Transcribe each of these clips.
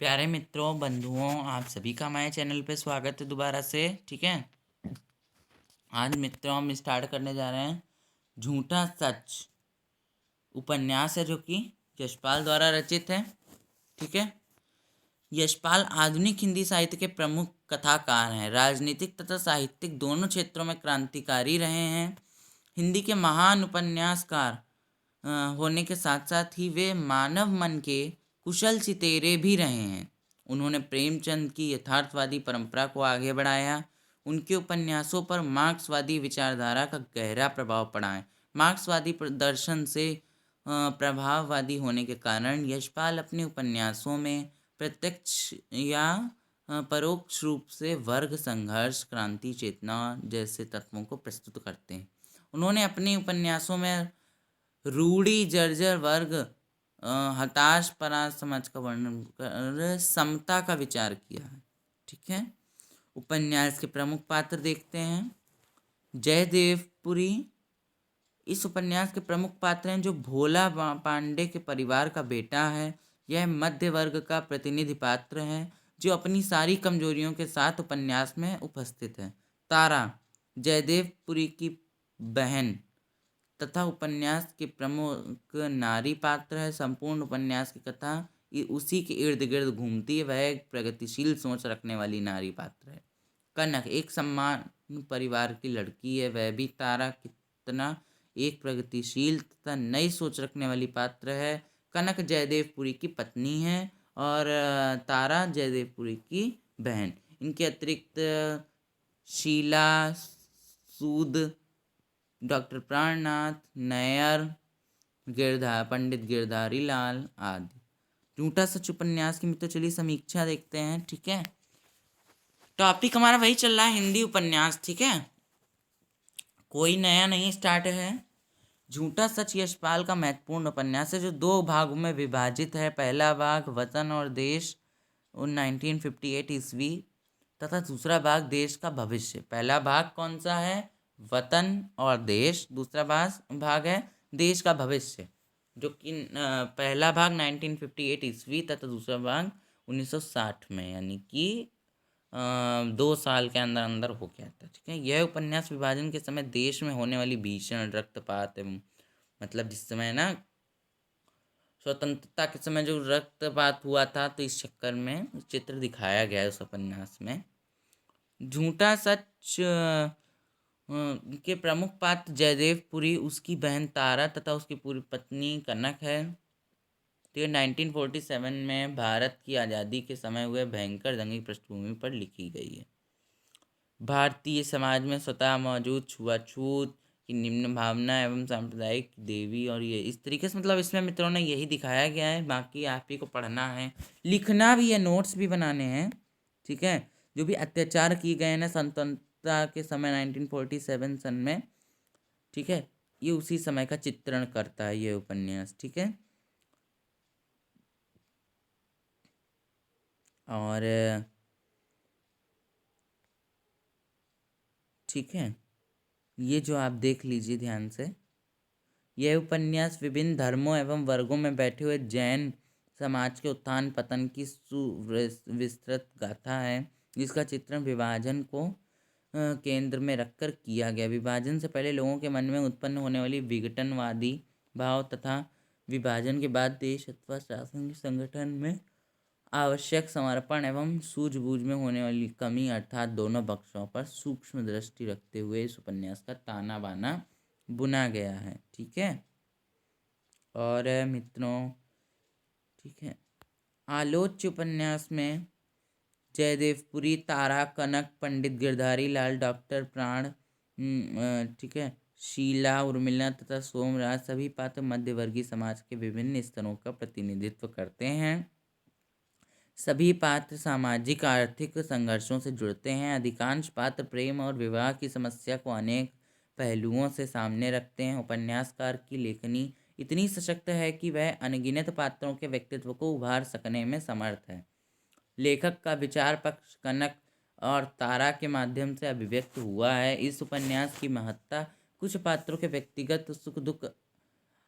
प्यारे मित्रों, बंधुओं, आप सभी का हमारे चैनल पे स्वागत है दोबारा से। ठीक है, आज मित्रों हम स्टार्ट करने जा रहे हैं झूठा सच उपन्यास है, जो कि यशपाल द्वारा रचित है। ठीक है, यशपाल आधुनिक हिंदी साहित्य के प्रमुख कथाकार हैं। राजनीतिक तथा साहित्यिक दोनों क्षेत्रों में क्रांतिकारी रहे हैं। हिंदी के महान उपन्यासकार होने के साथ साथ ही वे मानव मन के कुशल सितेरे भी रहे हैं। उन्होंने प्रेमचंद की यथार्थवादी परंपरा को आगे बढ़ाया। उनके उपन्यासों पर मार्क्सवादी विचारधारा का गहरा प्रभाव पड़ा है। मार्क्सवादी दर्शन से प्रभाववादी होने के कारण यशपाल अपने उपन्यासों में प्रत्यक्ष या परोक्ष रूप से वर्ग संघर्ष, क्रांति चेतना जैसे तत्वों को प्रस्तुत करते हैं। उन्होंने अपने उपन्यासों में रूढ़ी जर्जर वर्ग, हताश परास समाज का वर्णन कर समता का विचार किया है। ठीक है, उपन्यास के प्रमुख पात्र देखते हैं। जयदेवपुरी इस उपन्यास के प्रमुख पात्र हैं, जो भोला पांडे के परिवार का बेटा है। यह मध्य वर्ग का प्रतिनिधि पात्र है, जो अपनी सारी कमजोरियों के साथ उपन्यास में उपस्थित है। तारा जयदेवपुरी की बहन तथा उपन्यास के प्रमुख नारी पात्र है। संपूर्ण उपन्यास की कथा उसी के इर्द गिर्द घूमती है। वह एक प्रगतिशील सोच रखने वाली नारी पात्र है। कनक एक सम्मान परिवार की लड़की है। वह भी तारा कितना एक प्रगतिशील तथा नई सोच रखने वाली पात्र है। कनक जयदेवपुरी की पत्नी है और तारा जयदेवपुरी की बहन। इनके अतिरिक्त शीला सूद, डॉक्टर प्राणनाथ नैयर, पंडित गिरधारी लाल आदि। झूठा सच उपन्यास की मित्रों चलिए समीक्षा देखते हैं। ठीक है, टॉपिक हमारा वही चल रहा है, हिंदी उपन्यास। ठीक है, कोई नया नहीं स्टार्ट है। झूठा सच यशपाल का महत्वपूर्ण उपन्यास है, जो 2 भागों में विभाजित है। पहला भाग वतन और देश 1958 ईस्वी तथा दूसरा भाग देश का भविष्य। पहला भाग कौन सा है? वतन और देश। दूसरा भाग है देश का भविष्य, जो कि पहला भाग 1958 ईस्वी तथा दूसरा भाग 1960 में, यानी कि 2 साल के अंदर अंदर हो गया था। ठीक है, यह उपन्यास विभाजन के समय देश में होने वाली भीषण रक्तपात एवं मतलब जिस समय ना स्वतंत्रता के समय जो रक्तपात हुआ था, तो इस चक्कर में चित्र दिखाया गया है उस उपन्यास में। झूठा सच के प्रमुख पात्र जयदेवपुरी, उसकी बहन तारा तथा उसकी पूरी पत्नी कनक है। तो ये 1947 में भारत की आज़ादी के समय हुए भयंकर दंगे की पृष्ठभूमि पर लिखी गई है। भारतीय समाज में स्वतः मौजूद छुआछूत की निम्न भावना एवं सांप्रदायिक देवी, और ये इस तरीके से मतलब इसमें मित्रों ने यही दिखाया गया है। बाकी आप ही को पढ़ना है, लिखना भी है, नोट्स भी बनाने हैं। ठीक है, जो भी अत्याचार किए गए ना स्वतंत्रता के समय 1947 सन में, ठीक है, ये उसी समय का चित्रण करता है ये उपन्यास। ठीक है, और ठीक है, ये जो आप देख लीजिए ध्यान से, यह उपन्यास विभिन्न धर्मों एवं वर्गों में बैठे हुए जैन समाज के उत्थान पतन की सुविस्तृत गाथा है, जिसका चित्रण विभाजन को केंद्र में रखकर किया गया। विभाजन से पहले लोगों के मन में उत्पन्न होने वाली विघटनवादी भाव तथा विभाजन के बाद देश अथवा शासन संगठन में आवश्यक समर्पण एवं सूझबूझ में होने वाली कमी, अर्थात दोनों पक्षों पर सूक्ष्म दृष्टि रखते हुए इस उपन्यास का ताना बाना बुना गया है। ठीक है, और मित्रों, ठीक है, आलोच्य उपन्यास में जयदेवपुरी, तारा, कनक, पंडित गिरधारी लाल, डॉक्टर प्राण, ठीक है, शीला, उर्मिला तथा सोमराज सभी पात्र मध्यवर्गीय समाज के विभिन्न स्तरों का प्रतिनिधित्व करते हैं। सभी पात्र सामाजिक आर्थिक संघर्षों से जुड़ते हैं। अधिकांश पात्र प्रेम और विवाह की समस्या को अनेक पहलुओं से सामने रखते हैं। उपन्यासकार की लेखनी इतनी सशक्त है कि वह अनगिनत पात्रों के व्यक्तित्व को उभार सकने में समर्थ है। लेखक का विचार पक्ष कनक और तारा के माध्यम से अभिव्यक्त हुआ है। इस उपन्यास की महत्ता कुछ पात्रों के व्यक्तिगत सुख दुख,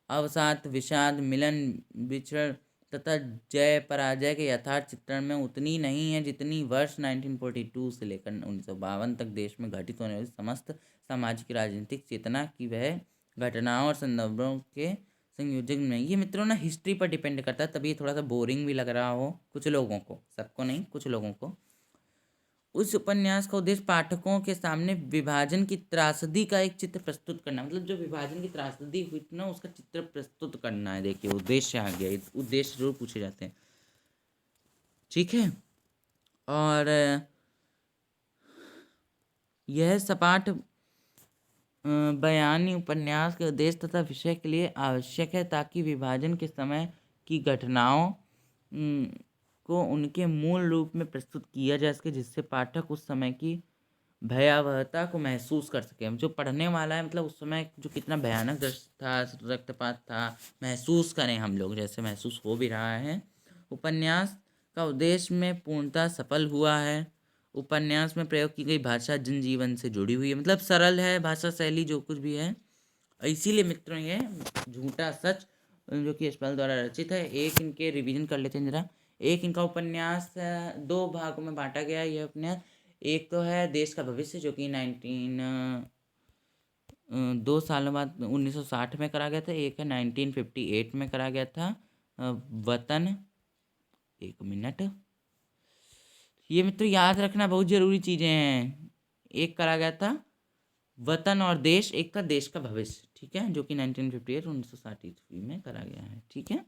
अवसाद, विषाद, मिलन, बिछड़ तथा जय पराजय के यथार्थ चित्रण में उतनी नहीं है जितनी वर्ष 1942 से लेकर 1952 तक देश में घटित होने वाली समस्त सामाजिक राजनीतिक चेतना की वह घटनाओं और संदर्भों के संयोजन में। ये मित्रों ना हिस्ट्री पर डिपेंड करता है, तभी थोड़ा सा बोरिंग भी लग रहा हो कुछ लोगों को, सबको नहीं, कुछ लोगों को। उस उपन्यास का उद्देश्य पाठकों के सामने विभाजन की त्रासदी का एक चित्र प्रस्तुत करना, मतलब जो विभाजन की त्रासदी हुई थी ना उसका चित्र प्रस्तुत करना है। देखिए उद्देश्य आ गया, उद्देश्य जरूर पूछे जाते हैं, ठीक है। और यह सपाट बयानी उपन्यास के उद्देश्य तथा विषय के लिए आवश्यक है ताकि विभाजन के समय की घटनाओं को उनके मूल रूप में प्रस्तुत किया जा सके, जिससे पाठक उस समय की भयावहता को महसूस कर सके। जो पढ़ने वाला है मतलब उस समय जो कितना भयानक दृश्य था, रक्तपात था, महसूस करें हम लोग, जैसे महसूस हो भी रहा है। उपन्यास का उद्देश्य में पूर्णतः सफल हुआ है। उपन्यास में प्रयोग की गई भाषा जनजीवन से जुड़ी हुई है, मतलब सरल है भाषा शैली जो कुछ भी है। इसीलिए मित्रों ये झूठा सच जो कि यशपाल द्वारा रचित है। एक इनके रिवीजन कर लेते हैं जरा। एक इनका उपन्यास 2 भागों में बांटा गया है ये उपन्यास। एक तो है देश का भविष्य जो कि 2 सालों बाद 1960 में करा गया था। एक है 1958 में करा गया था वतन। एक मिनट, ये मित्र याद रखना बहुत ज़रूरी चीज़ें हैं। एक करा गया था वतन और देश, एक का देश का भविष्य, ठीक है, जो कि 1958 1960 ईस्वी में करा गया है, ठीक है।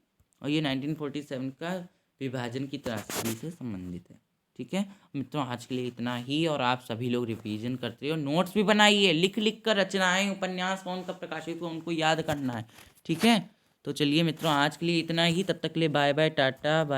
और ये 1947 का विभाजन की त्रासदी से संबंधित है, ठीक है। मित्रों आज के लिए इतना ही, और आप सभी लोग रिवीजन करते हो, नोट्स भी बनाइए, लिख लिख कर रचनाएं उपन्यास कौन कब प्रकाशित हुआ उनको याद करना है, ठीक है। तो चलिए मित्रों आज के लिए इतना ही, तब तक के लिए बाय बाय, टाटा बाय।